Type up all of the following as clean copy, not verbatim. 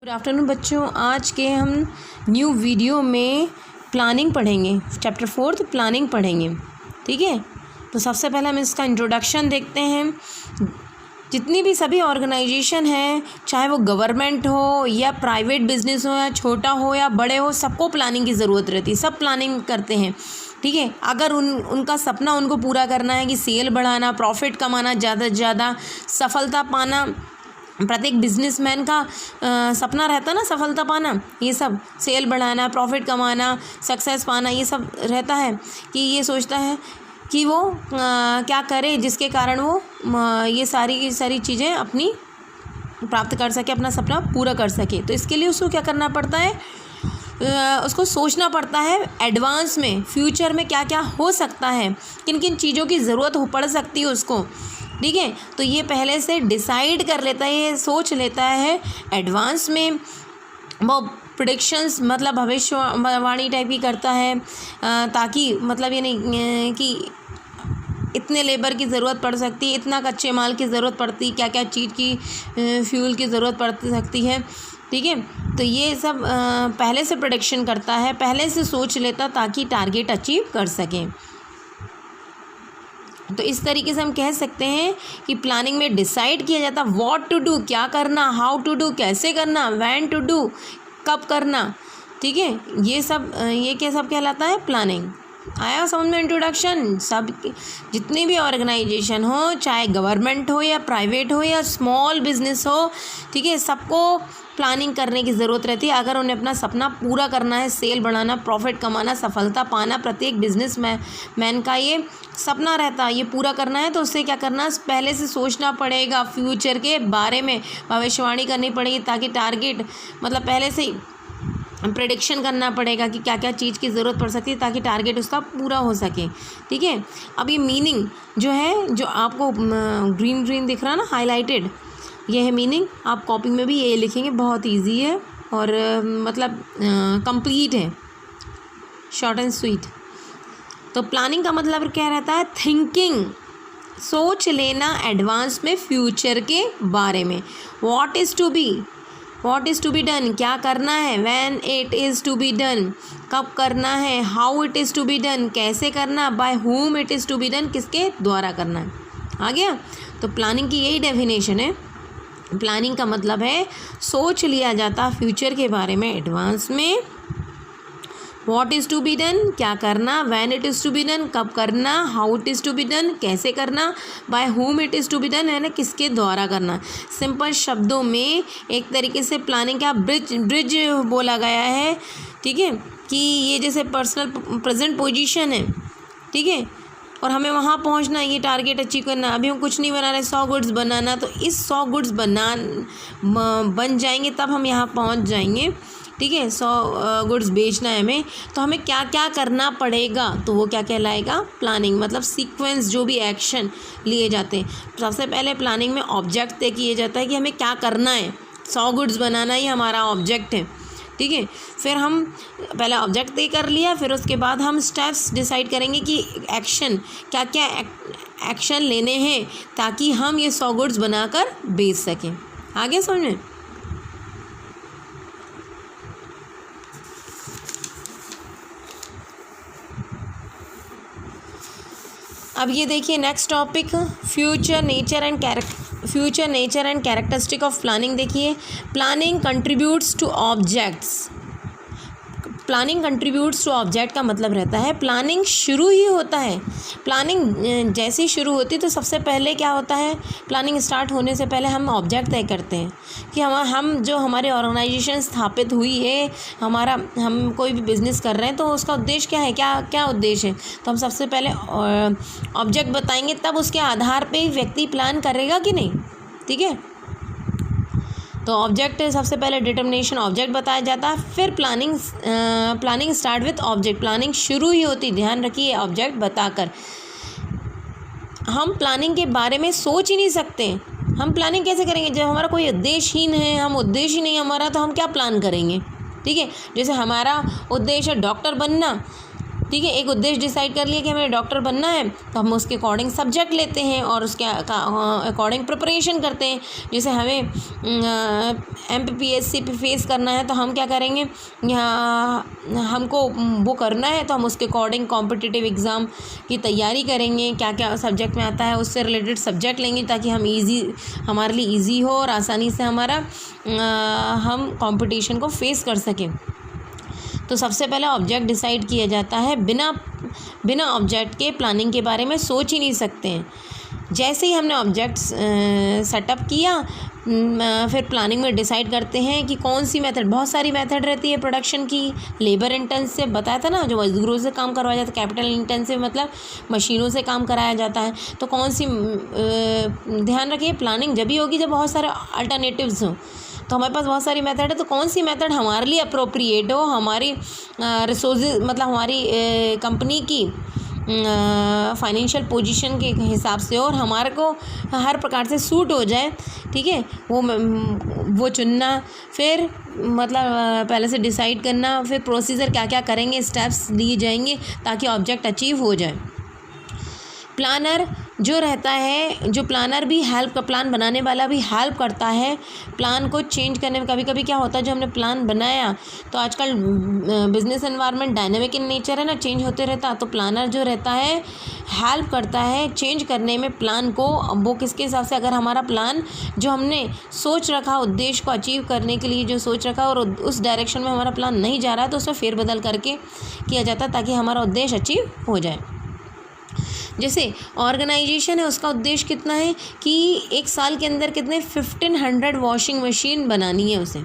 Good afternoon बच्चों, आज के हम न्यू वीडियो में प्लानिंग पढ़ेंगे। चैप्टर 4 प्लानिंग पढ़ेंगे। ठीक है, तो सबसे पहले हम इसका इंट्रोडक्शन देखते हैं। जितनी भी सभी ऑर्गेनाइजेशन हैं, चाहे वो गवर्नमेंट हो या प्राइवेट बिजनेस हो या छोटा हो या बड़े हो, सबको प्लानिंग की ज़रूरत रहती है। सब प्लानिंग करते हैं। ठीक है, अगर उनका सपना उनको पूरा करना है कि सेल बढ़ाना, प्रॉफिट कमाना, ज़्यादा से ज़्यादा सफलता पाना, प्रत्येक बिजनेसमैन का सपना रहता ना सफलता पाना, ये सब सेल बढ़ाना, प्रॉफिट कमाना, सक्सेस पाना, ये सब रहता है कि ये सोचता है कि वो क्या करे जिसके कारण वो ये सारी की सारी चीज़ें अपनी प्राप्त कर सके, अपना सपना पूरा कर सके। तो इसके लिए उसको क्या करना पड़ता है, उसको सोचना पड़ता है एडवांस में, फ्यूचर में क्या क्या हो सकता है, किन किन चीज़ों की ज़रूरत पड़ सकती है उसको। ठीक है, तो ये पहले से डिसाइड कर लेता है, ये सोच लेता है एडवांस में। वो प्रेडिक्शंस मतलब भविष्यवाणी टाइप की करता है, ताकि मतलब ये नहीं कि इतने लेबर की ज़रूरत पड़ सकती है, इतना कच्चे माल की ज़रूरत पड़ती, क्या क्या चीज़ की फ्यूल की ज़रूरत पड़ सकती है। ठीक है, तो ये सब पहले से प्रेडिक्शन करता है, पहले से सोच लेता ताकि टारगेट अचीव कर सकें। तो इस तरीके से हम कह सकते हैं कि प्लानिंग में डिसाइड किया जाता व्हाट टू डू, क्या करना, हाउ टू डू, कैसे करना, व्हेन टू डू, कब करना। ठीक है, ये क्या सब कहलाता है प्लानिंग। आया समझ में इंट्रोडक्शन। सब जितनी भी ऑर्गेनाइजेशन हो, चाहे गवर्नमेंट हो या प्राइवेट हो या स्मॉल बिजनेस हो, ठीक है, सबको प्लानिंग करने की ज़रूरत रहती है अगर उन्हें अपना सपना पूरा करना है, सेल बढ़ाना, प्रॉफिट कमाना, सफलता पाना। प्रत्येक बिजनेस मैन का ये सपना रहता है, ये पूरा करना है। तो उससे क्या करना, पहले से सोचना पड़ेगा, फ्यूचर के बारे में भविष्यवाणी करनी पड़ेगी, ताकि टारगेट मतलब पहले से प्रेडिक्शन करना पड़ेगा कि क्या क्या चीज़ की ज़रूरत पड़ सकती है ताकि टारगेट उसका पूरा हो सके। ठीक है, अब ये मीनिंग जो है, जो आपको ग्रीन दिख रहा है ना, हाईलाइटेड, ये है मीनिंग। आप कॉपी में भी ये लिखेंगे, बहुत इजी है और मतलब कंप्लीट है, शॉर्ट एंड स्वीट। तो प्लानिंग का मतलब क्या रहता है, थिंकिंग, सोच लेना एडवांस में फ्यूचर के बारे में। What is to be done, क्या करना है, when it is to be done, कब करना है, how it is to be done, कैसे करना, by whom it is to be done, किसके द्वारा करना है। आ गया। तो प्लानिंग की यही डेफिनेशन है। प्लानिंग का मतलब है सोच लिया जाता फ्यूचर के बारे में एडवांस में। What is to be done, क्या करना, when it is to be done, कब करना, how it is to be done, कैसे करना, by whom it is to be done, यानी किसके द्वारा करना। सिंपल शब्दों में एक तरीके से प्लानिंग का ब्रिज बोला गया है। ठीक है, कि ये जैसे पर्सनल प्रेजेंट पोजीशन है, ठीक है, और हमें वहाँ पहुँचना, ये टारगेट अचीव करना। अभी हम कुछ नहीं बना रहे, 100 गुड्स बनाना, तो इस 100 गुड्स बन जाएंगे तब हम यहाँ पहुँच जाएंगे। ठीक है, 100 गुड्स बेचना है हमें, तो हमें क्या क्या करना पड़ेगा, तो वो क्या कहलाएगा प्लानिंग। मतलब सीक्वेंस, जो भी एक्शन लिए जाते हैं। सबसे पहले प्लानिंग में ऑब्जेक्ट तय किया जाता है कि हमें क्या करना है, 100 गुड्स बनाना ही हमारा ऑब्जेक्ट है। ठीक है, फिर हम पहले ऑब्जेक्ट तय कर लिया, फिर उसके बाद हम स्टेप्स डिसाइड करेंगे कि एक्शन, क्या क्या एक्शन लेने हैं ताकि हम ये 100 गुड्स बनाकर बेच सकें। आगे समझ में। अब ये देखिए next topic, future nature and characteristic of planning. देखिए, planning contributes to objects. Planning contributes to object का मतलब रहता है प्लानिंग शुरू ही होता है। प्लानिंग जैसे ही शुरू होती है तो सबसे पहले क्या होता है, प्लानिंग स्टार्ट होने से पहले हम ऑब्जेक्ट तय करते हैं कि हम जो हमारी ऑर्गेनाइजेशन स्थापित हुई है, हम कोई भी बिज़नेस कर रहे हैं, तो उसका उद्देश्य क्या है, क्या उद्देश्य है। तो हम सबसे पहले ऑब्जेक्ट बताएंगे, तब उसके आधार पे व्यक्ति प्लान करेगा कि नहीं। ठीक है, तो ऑब्जेक्ट सबसे पहले डिटर्मिनेशन ऑब्जेक्ट बताया जाता है, फिर planning start with object. Planning शुरू ही होती, ध्यान रखिए, ऑब्जेक्ट बताकर। हम प्लानिंग के बारे में सोच ही नहीं सकते। हम प्लानिंग कैसे करेंगे जब हमारा कोई उद्देश्यहीन है, हम उद्देश्य ही नहीं हमारा, तो हम क्या प्लान करेंगे। ठीक है, जैसे हमारा उद्देश्य है डॉक्टर बनना, ठीक है, एक उद्देश्य डिसाइड कर लिया कि हमें डॉक्टर बनना है, तो हम उसके अकॉर्डिंग सब्जेक्ट लेते हैं और उसके अकॉर्डिंग प्रिपरेशन करते हैं। जैसे हमें MPPSC पे फेस करना है तो हम क्या करेंगे, हमको वो करना है तो हम उसके अकॉर्डिंग कॉम्पिटिटिव एग्ज़ाम की तैयारी करेंगे, क्या क्या सब्जेक्ट में आता है उससे रिलेटेड सब्जेक्ट लेंगे ताकि हमारे लिए ईजी हो और आसानी से हम कंपटीशन को फेस कर सकें। तो सबसे पहले ऑब्जेक्ट डिसाइड किया जाता है। बिना ऑब्जेक्ट के प्लानिंग के बारे में सोच ही नहीं सकते हैं। जैसे ही हमने ऑब्जेक्ट सेटअप किया, फिर प्लानिंग में डिसाइड करते हैं कि कौन सी मेथड, बहुत सारी मेथड रहती है प्रोडक्शन की। लेबर इंटेंसिव बताया था ना, जो मजदूरों से काम करवाया जाता है। कैपिटल इंटेंसिव मतलब मशीनों से काम कराया जाता है। तो कौन सी ध्यान रखिए, प्लानिंग जब भी होगी जब बहुत सारे अल्टरनेटिव्स हों। तो हमारे पास बहुत सारी मेथड है, तो कौन सी मेथड हमारे लिए अप्रोप्रिएट हो, हमारी रिसोर्सेज मतलब हमारी कंपनी की फाइनेंशियल पोजीशन के हिसाब से और हमारे को हर प्रकार से सूट हो जाए, ठीक है, वो चुनना। फिर मतलब पहले से डिसाइड करना, फिर प्रोसीजर क्या क्या करेंगे, स्टेप्स लिए जाएंगे ताकि ऑब्जेक्ट अचीव हो जाए। प्लानर जो रहता है, जो प्लानर भी प्लान बनाने वाला भी हेल्प करता है प्लान को चेंज करने में। कभी कभी क्या होता है, जो हमने प्लान बनाया, तो आजकल business environment dynamic in nature है ना, चेंज होते रहता। तो प्लानर जो रहता है हेल्प करता है चेंज करने में प्लान को। वो किसके हिसाब से, अगर हमारा प्लान जो हमने सोच रखा, उद्देश्य को अचीव करने के लिए जो सोच रखा और उस डायरेक्शन में हमारा प्लान नहीं जा रहा है, तो उसमें फेरबदल करके किया जाता है ताकि हमारा उद्देश्य अचीव हो जाए। जैसे ऑर्गेनाइजेशन है, उसका उद्देश्य कितना है कि एक साल के अंदर कितने 1500 वॉशिंग मशीन बनानी है उसे,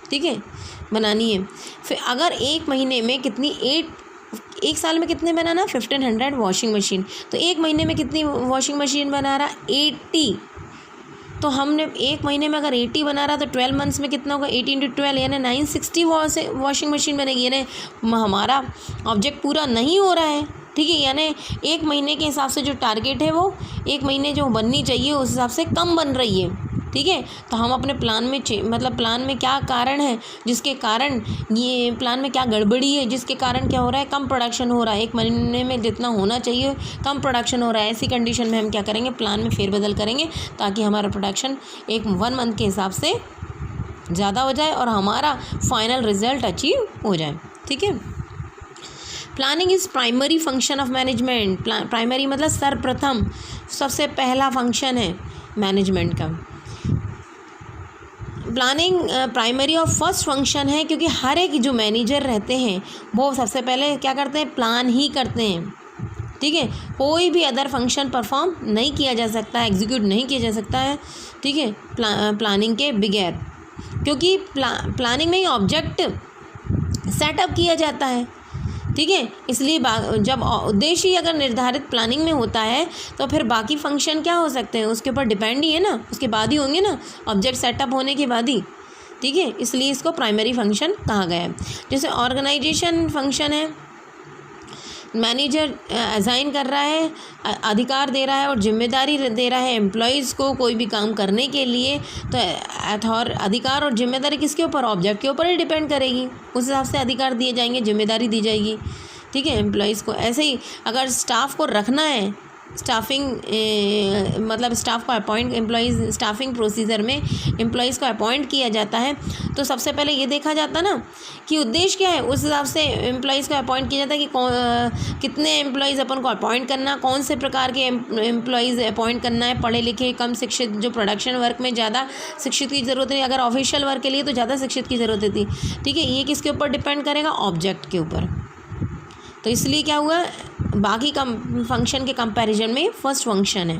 ठीक है, बनानी है। फिर अगर एक महीने में एक साल में कितने बनाना, 1500 वॉशिंग मशीन। तो एक महीने में कितनी वॉशिंग मशीन बना रहा, 80। तो हमने एक महीने में अगर 80 बना रहा तो 12 मंथ्स में कितना होगा, 80 × 12 यानी 960 वॉशिंग मशीन बनेगी। यानी हमारा ऑब्जेक्ट पूरा नहीं हो रहा है, ठीक है, यानी एक महीने के हिसाब से जो टारगेट है वो एक महीने जो बननी चाहिए उस हिसाब से कम बन रही है, ठीक है। तो हम अपने प्लान में मतलब प्लान में क्या कारण है जिसके कारण ये प्लान में क्या गड़बड़ी है जिसके कारण क्या हो रहा है, कम प्रोडक्शन हो रहा है, एक महीने में जितना होना चाहिए कम प्रोडक्शन हो रहा है। ऐसी कंडीशन में हम क्या करेंगे, प्लान में फेरबदल करेंगे ताकि हमारा प्रोडक्शन 1 मंथ के हिसाब से ज़्यादा हो जाए और हमारा फाइनल रिजल्ट अचीव हो जाए, ठीक है। Planning is primary function of management. Primary मतलब सर्वप्रथम, सबसे पहला फंक्शन है मैनेजमेंट का। प्लानिंग प्राइमरी और फर्स्ट फंक्शन है, क्योंकि हर एक जो मैनेजर रहते हैं वो सबसे पहले क्या करते हैं, प्लान ही करते हैं, ठीक है। कोई भी अदर फंक्शन परफॉर्म नहीं किया जा सकता है, एग्जीक्यूट नहीं किया जा सकता है, ठीक है, प्लानिंग के बगैर। क्योंकि प्लानिंग में ही ऑब्जेक्ट सेटअप किया जाता है, ठीक है। इसलिए जब उद्देश्य ही अगर निर्धारित प्लानिंग में होता है तो फिर बाकी फंक्शन क्या हो सकते हैं, उसके ऊपर डिपेंड ही है ना, उसके बाद ही होंगे ना, ऑब्जेक्ट सेटअप होने के बाद ही, ठीक है। इसलिए इसको प्राइमरी फंक्शन कहा गया है। जैसे ऑर्गेनाइजेशन फंक्शन है, मैनेजर असाइन कर रहा है, अधिकार दे रहा है और जिम्मेदारी दे रहा है एम्प्लॉयज़ को कोई भी काम करने के लिए। तो अधिकार और जिम्मेदारी किसके ऊपर, ऑब्जेक्ट के ऊपर ही डिपेंड करेगी। उस हिसाब से अधिकार दिए जाएंगे, जिम्मेदारी दी जाएगी, ठीक है, एम्प्लॉयज़ को। ऐसे ही अगर स्टाफ को रखना है, मतलब स्टाफ को अपॉइंट, स्टाफिंग प्रोसीजर में एम्प्लॉयज़ को अपॉइंट किया जाता है, तो सबसे पहले ये देखा जाता ना कि उद्देश्य क्या है, उस हिसाब से एम्प्लॉयज़ को अपॉइंट किया जाता है कि कितने एम्प्लॉयज़ अपन को अपॉइंट करना, कौन से प्रकार के एम्प्लॉयज़ अपॉइंट करना है, पढ़े लिखे, कम शिक्षित, जो प्रोडक्शन वर्क में ज़्यादा शिक्षित की ज़रूरत है, अगर ऑफिशियल वर्क के लिए तो ज़्यादा शिक्षित की ज़रूरत होती, ठीक है। ये किसके ऊपर डिपेंड करेगा, ऑब्जेक्ट के ऊपर। तो इसलिए क्या हुआ, बाकी फंक्शन के कंपैरिजन में फर्स्ट फंक्शन है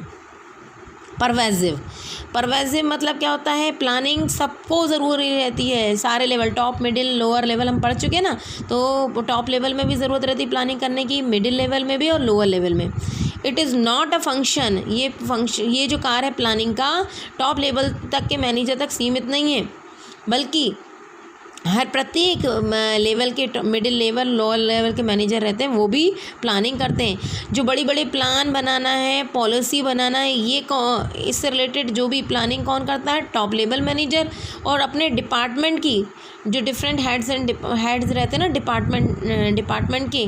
परवेजिव मतलब क्या होता है, प्लानिंग सबको ज़रूरी रहती है, सारे level, top middle lower level हम पढ़ चुके हैं ना। तो टॉप लेवल में भी ज़रूरत रहती है प्लानिंग करने की, मिडिल लेवल में भी और लोअर लेवल में। It is not a function, ये जो कार्य है प्लानिंग का टॉप लेवल तक के मैनेजर तक सीमित नहीं है, बल्कि हर प्रत्येक लेवल के मिडिल लेवल लोअर लेवल के मैनेजर रहते हैं, वो भी प्लानिंग करते हैं। जो बड़ी बड़ी प्लान बनाना है, पॉलिसी बनाना है, ये इससे रिलेटेड जो भी प्लानिंग कौन करता है? Top level manager. और अपने डिपार्टमेंट की जो डिफरेंट हेड्स रहते हैं ना डिपार्टमेंट के,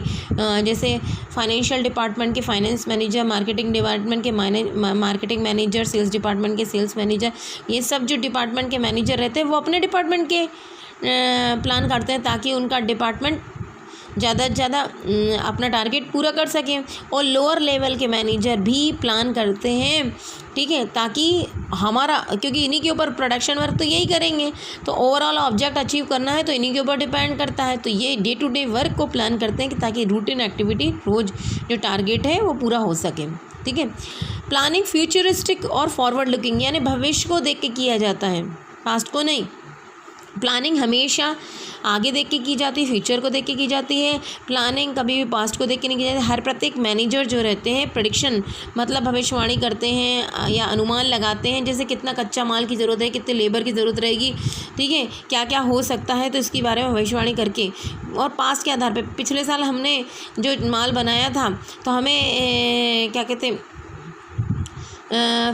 जैसे फाइनेंशियल डिपार्टमेंट के फाइनेंस मैनेजर, मार्केटिंग डिपार्टमेंट के मार्केटिंग मैनेजर, सेल्स डिपार्टमेंट के सेल्स मैनेजर, ये सब जो डिपार्टमेंट के मैनेजर रहते हैं वो अपने डिपार्टमेंट के प्लान करते हैं ताकि उनका डिपार्टमेंट ज़्यादा से ज़्यादा अपना टारगेट पूरा कर सकें। और लोअर लेवल के मैनेजर भी प्लान करते हैं, ठीक है, ताकि हमारा, क्योंकि इन्हीं के ऊपर प्रोडक्शन वर्क तो यही करेंगे, तो ओवरऑल ऑब्जेक्ट अचीव करना है तो इन्हीं के ऊपर डिपेंड करता है। तो ये डे टू डे वर्क को प्लान करते हैं कि ताकि रूटीन एक्टिविटी रोज़ जो टारगेट है वो पूरा हो सके, ठीक है। प्लानिंग फ्यूचरिस्टिक और फॉरवर्ड लुकिंग, यानी भविष्य को देख के किया जाता है, पास्ट को नहीं। प्लानिंग हमेशा आगे देख के की जाती है, फ्यूचर को देख के की जाती है। प्लानिंग कभी भी पास्ट को देख के नहीं की जाती। हर प्रत्येक मैनेजर जो रहते हैं प्रेडिक्शन मतलब भविष्यवाणी करते हैं या अनुमान लगाते हैं, जैसे कितना कच्चा माल की ज़रूरत है, कितने लेबर की ज़रूरत रहेगी, ठीक है, क्या क्या हो सकता है, तो इसके बारे में भविष्यवाणी करके और पास्ट के आधार पर। पिछले साल हमने जो माल बनाया था तो हमें क्या कहते हैं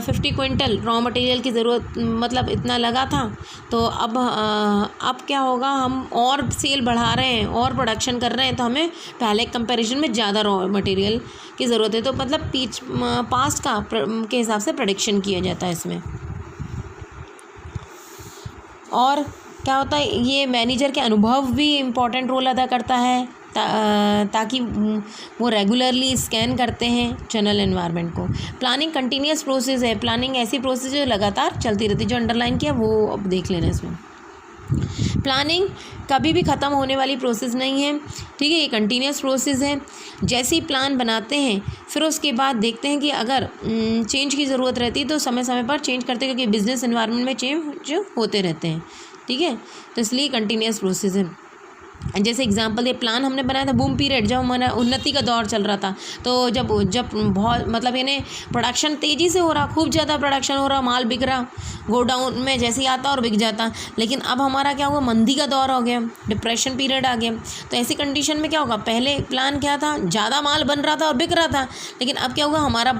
50 क्विंटल रॉ मटेरियल की ज़रूरत, मतलब इतना लगा था। तो अब क्या होगा, हम और सेल बढ़ा रहे हैं और प्रोडक्शन कर रहे हैं, तो हमें पहले कंपैरिजन में ज़्यादा रॉ मटेरियल की ज़रूरत है। तो मतलब पास्ट का के हिसाब से प्रेडिक्शन किया जाता है इसमें। और क्या होता है, ये मैनेजर के अनुभव भी इम्पोर्टेंट रोल अदा करता है ताकि वो रेगुलरली स्कैन करते हैं जनरल एनवायरनमेंट को। प्लानिंग कंटिन्यूस प्रोसेस है, प्लानिंग ऐसी प्रोसेस जो लगातार चलती रहती है। जो अंडरलाइन किया वो अब देख लेना इसमें। प्लानिंग कभी भी ख़त्म होने वाली प्रोसेस नहीं है, ठीक है, ये कंटिन्यूस प्रोसेस है। जैसे ही प्लान बनाते हैं फिर उसके बाद देखते हैं कि अगर चेंज की ज़रूरत रहती है तो समय समय पर चेंज करते हैं, क्योंकि बिजनेस एनवायरनमेंट में चेंज होते रहते हैं, ठीक है, तो इसलिए कंटिन्यूस प्रोसेस है। जैसे एग्जांपल, ये प्लान हमने बनाया था बूम पीरियड, जब हमारा उन्नति का दौर चल रहा था, तो जब बहुत मतलब यानी प्रोडक्शन तेज़ी से हो रहा, खूब ज़्यादा प्रोडक्शन हो रहा, माल बिक रहा, गोडाउन में जैसे ही आता और बिक जाता। लेकिन अब हमारा क्या हुआ, मंदी का दौर हो गया, डिप्रेशन पीरियड आ गया। तो ऐसी कंडीशन में क्या होगा, पहले प्लान क्या था, ज़्यादा माल बन रहा था और बिक रहा था, लेकिन अब क्या हुआ, हमारा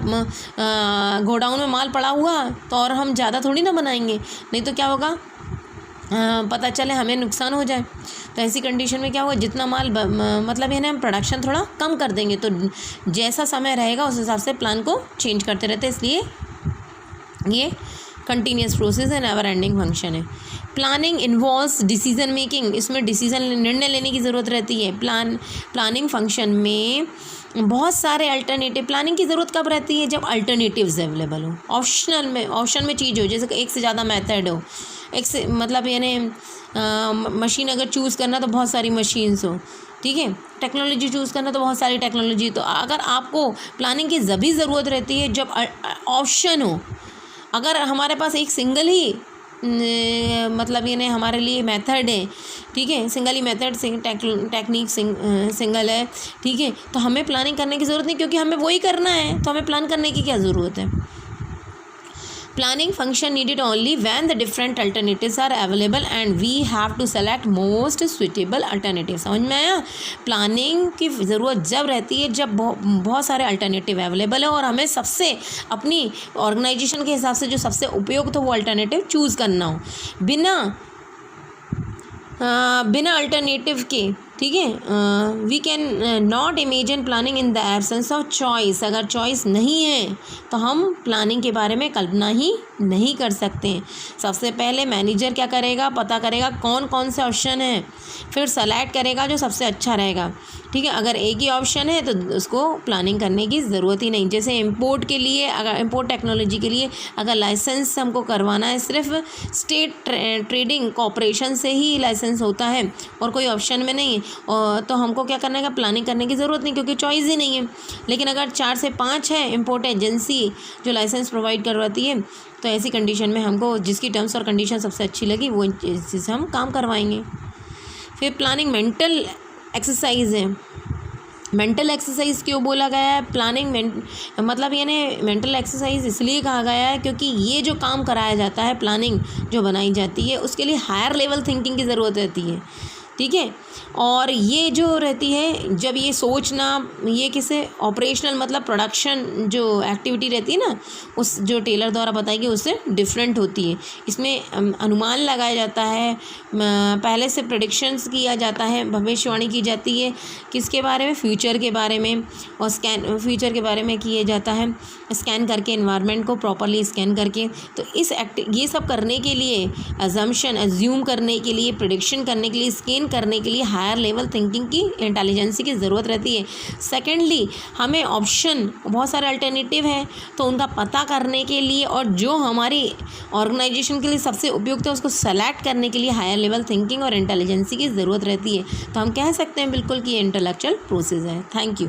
गोडाउन में माल पड़ा हुआ तो और हम ज़्यादा थोड़ी ना बनाएंगे, नहीं तो क्या होगा, पता चले हमें नुकसान हो जाए। तो ऐसी कंडीशन में क्या होगा, जितना माल मतलब ये ना हम प्रोडक्शन थोड़ा कम कर देंगे, तो जैसा समय रहेगा उस हिसाब से प्लान को चेंज करते रहते हैं। इसलिए ये कंटिन्यूस प्रोसेस है, नेवर एंडिंग फंक्शन है। प्लानिंग इन्वॉल्व्स डिसीजन मेकिंग, इसमें निर्णय लेने की ज़रूरत रहती है। प्लानिंग फंक्शन में बहुत सारे अल्टरनेटिव, प्लानिंग की ज़रूरत कब रहती है, जब अल्टरनेटिव्स अवेलेबल हो, ऑप्शन में चीज़ हो, जैसे एक से ज़्यादा मेथड हो, एक से मतलब यानी मशीन अगर चूज़ करना तो बहुत सारी मशीन्स हो, ठीक है, टेक्नोलॉजी चूज़ करना तो बहुत सारी टेक्नोलॉजी। तो अगर आपको प्लानिंग की जभी ज़रूरत रहती है जब ऑप्शन हो। अगर हमारे पास एक सिंगल ही मतलब ये हमारे लिए मेथड है, ठीक है, सिंगल ही मेथड टेक्निक सिंगल है, ठीक है, तो हमें प्लानिंग करने की ज़रूरत नहीं, क्योंकि हमें वही करना है, तो हमें प्लान करने की क्या ज़रूरत है। Planning function needed only when the different alternatives are available and we have to select most suitable alternatives। समझ में आया। प्लानिंग की ज़रूरत जब रहती है जब बहुत सारे अल्टरनेटिव अवेलेबल है और हमें सबसे अपनी ऑर्गेनाइजेशन के हिसाब से जो सबसे उपयुक्त हो वो अल्टरनेटिव चूज़ करना हो, बिना अल्टरनेटिव के, ठीक है। We can not imagine planning in the absence of choice. अगर चॉइस नहीं है तो हम प्लानिंग के बारे में कल्पना ही नहीं कर सकते हैं। सबसे पहले मैनेजर क्या करेगा, पता करेगा कौन कौन से ऑप्शन हैं, फिर सेलेक्ट करेगा जो सबसे अच्छा रहेगा, ठीक है। अगर एक ही ऑप्शन है तो उसको प्लानिंग करने की ज़रूरत ही नहीं। जैसे इंपोर्ट के लिए, अगर इंपोर्ट टेक्नोलॉजी के लिए अगर लाइसेंस हमको करवाना है, सिर्फ स्टेट ट्रेडिंग कॉर्पोरेशन से ही लाइसेंस होता है और कोई ऑप्शन में नहीं है, और तो हमको क्या करने का, प्लानिंग करने की ज़रूरत नहीं, क्योंकि चॉइस ही नहीं है। लेकिन अगर 4 से 5 है इंपोर्ट एजेंसी जो लाइसेंस प्रोवाइड करवाती है, तो ऐसी कंडीशन में हमको जिसकी टर्म्स और कंडीशन सबसे अच्छी लगी वो चीज़ हम काम करवाएंगे। फिर प्लानिंग मेंटल एक्सरसाइज है, मेंटल एक्सरसाइज क्यों बोला गया है? प्लानिंग मतलब यानी मेंटल एक्सरसाइज इसलिए कहा गया है क्योंकि ये जो काम कराया जाता है, प्लानिंग जो बनाई जाती है, उसके लिए हायर लेवल थिंकिंग की ज़रूरत रहती है, ठीक है। और ये जो रहती है, जब ये सोचना, ये किसे ऑपरेशनल मतलब प्रोडक्शन जो एक्टिविटी रहती है ना, उस जो टेलर द्वारा बताई गई उससे डिफरेंट होती है। इसमें अनुमान लगाया जाता है, पहले से प्रेडिक्शंस किया जाता है, भविष्यवाणी की जाती है किसके बारे में? फ्यूचर के बारे में। और फ्यूचर के बारे में किया जाता है स्कैन करके, एनवायरनमेंट को प्रॉपरली स्कैन करके। तो ये सब करने के लिए, एज्यूम करने के लिए, प्रेडिक्शन करने के लिए, स्कैन करने के लिए हायर लेवल थिंकिंग की, इंटेलिजेंसी की ज़रूरत रहती है। सेकेंडली, हमें ऑप्शन, बहुत सारे अल्टरनेटिव हैं, तो उनका पता करने के लिए और जो हमारी ऑर्गेनाइजेशन के लिए सबसे उपयुक्त है उसको सेलेक्ट करने के लिए हायर लेवल थिंकिंग और इंटेलिजेंसी की ज़रूरत रहती है। तो हम कह सकते हैं बिल्कुल कि ये इंटेलेक्चुअल प्रोसेस है। Thank you.